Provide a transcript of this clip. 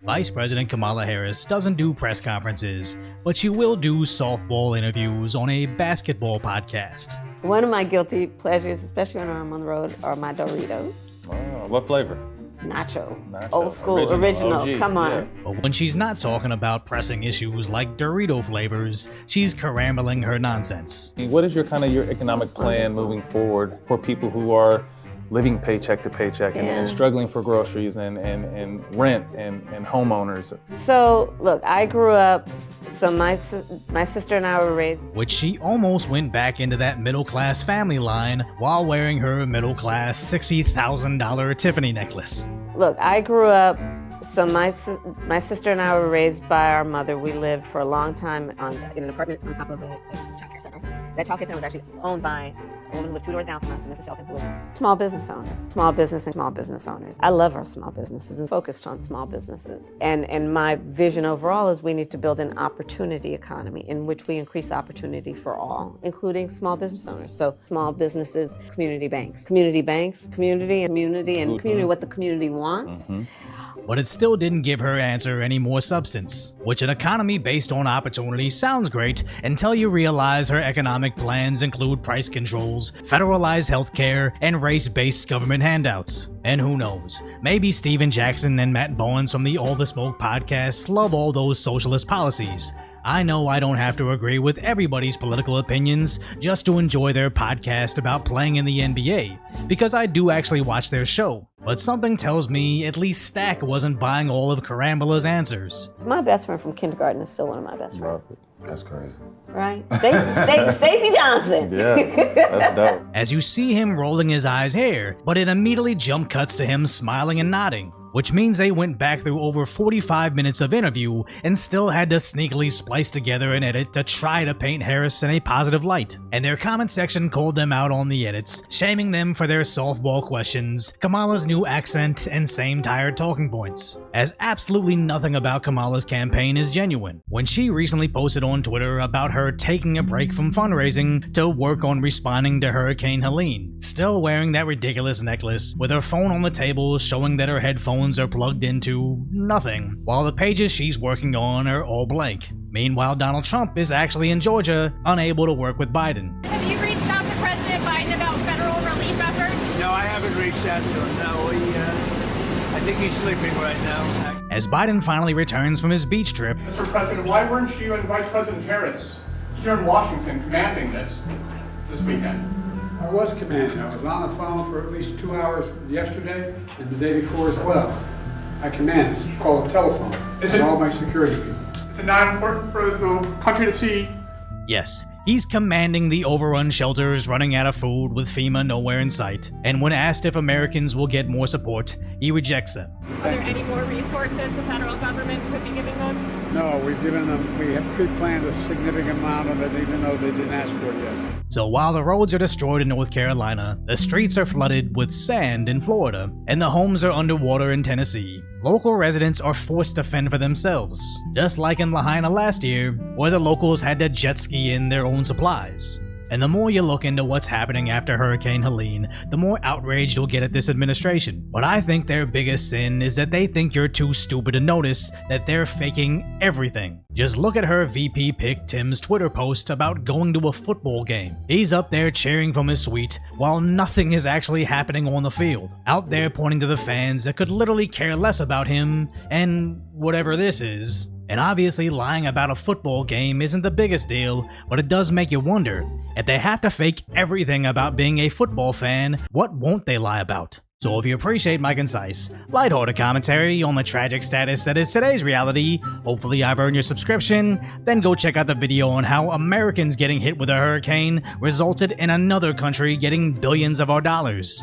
Vice President Kamala Harris doesn't do press conferences, but she will do softball interviews on a basketball podcast. One of my guilty pleasures, especially when I'm on the road, are my Doritos. Oh, what flavor? Nacho. Old school, original. OG, Come on. yeah. But when she's not talking about pressing issues like Dorito flavors, she's carammeling her nonsense. What is your economic plan moving forward for people who are living paycheck to paycheck and struggling for groceries and rent and homeowners? So, look, I grew up, so my sister and I were raised. Which she almost went back into that middle-class family line while wearing her middle-class $60,000 Tiffany necklace. Look, I grew up, so my sister and I were raised by our mother. We lived for a long time in an apartment on top of a child care center. That child care center was actually owned by a woman who lived 2 doors down from us, Mrs. Shelton, who was small business owner. Small business and small business owners. I love our small businesses and focused on small businesses. And my vision overall is we need to build an opportunity economy in which we increase opportunity for all, including small business owners. So small businesses, community banks, community, and community, what the community wants. But it still didn't give her answer any more substance, which an economy based on opportunity sounds great until you realize her economic plans include price controls, federalized healthcare, and race-based government handouts. And who knows, maybe Steven Jackson and Matt Bowens from the All the Smoke podcast love all those socialist policies. I know I don't have to agree with everybody's political opinions just to enjoy their podcast about playing in the NBA, because I do actually watch their show. But something tells me at least Stack wasn't buying all of Carambola's answers. My best friend from kindergarten is still one of my best friends. That's crazy. Right? Stacey Johnson. Yeah, that's dope. As you see him rolling his eyes here, but it immediately jump cuts to him smiling and nodding, which means they went back through over 45 minutes of interview and still had to sneakily splice together an edit to try to paint Harris in a positive light. And their comment section called them out on the edits, shaming them for their softball questions, Kamala's new accent, and same tired talking points. As absolutely nothing about Kamala's campaign is genuine. When she recently posted on Twitter about her taking a break from fundraising to work on responding to Hurricane Helene, still wearing that ridiculous necklace, with her phone on the table showing that her headphones are plugged into nothing, while the pages she's working on are all blank. Meanwhile, Donald Trump is actually in Georgia, unable to work with Biden. Have you reached out to President Biden about federal relief efforts? No, I haven't reached out to him. No, I think he's sleeping right now. As Biden finally returns from his beach trip, Mr. President, why weren't you and Vice President Harris here in Washington commanding this weekend? I was commanding. I was on the phone for at least 2 hours yesterday and the day before as well. I command. It's called a telephone. And all my security people. Is it not important for the country to see? yes, he's commanding the overrun shelters running out of food with FEMA nowhere in sight, and when asked if Americans will get more support, he rejects them. Are there any more resources the federal government could be giving them? No, we have pre-planned a significant amount of it, even though they didn't ask for it yet. So while the roads are destroyed in North Carolina, the streets are flooded with sand in Florida, and the homes are underwater in Tennessee, local residents are forced to fend for themselves, just like in Lahaina last year, where the locals had to jet ski in their own supplies. And the more you look into what's happening after Hurricane Helene, the more outraged you'll get at this administration. But I think their biggest sin is that they think you're too stupid to notice that they're faking everything. Just look at her VP pick Tim's Twitter post about going to a football game. He's up there cheering from his suite while nothing is actually happening on the field, out there pointing to the fans that could literally care less about him and whatever this is. And obviously lying about a football game isn't the biggest deal, but it does make you wonder, if they have to fake everything about being a football fan, what won't they lie about? So if you appreciate my concise, lighthearted commentary on the tragic status that is today's reality, hopefully I've earned your subscription, then go check out the video on how Americans getting hit with a hurricane resulted in another country getting billions of our dollars.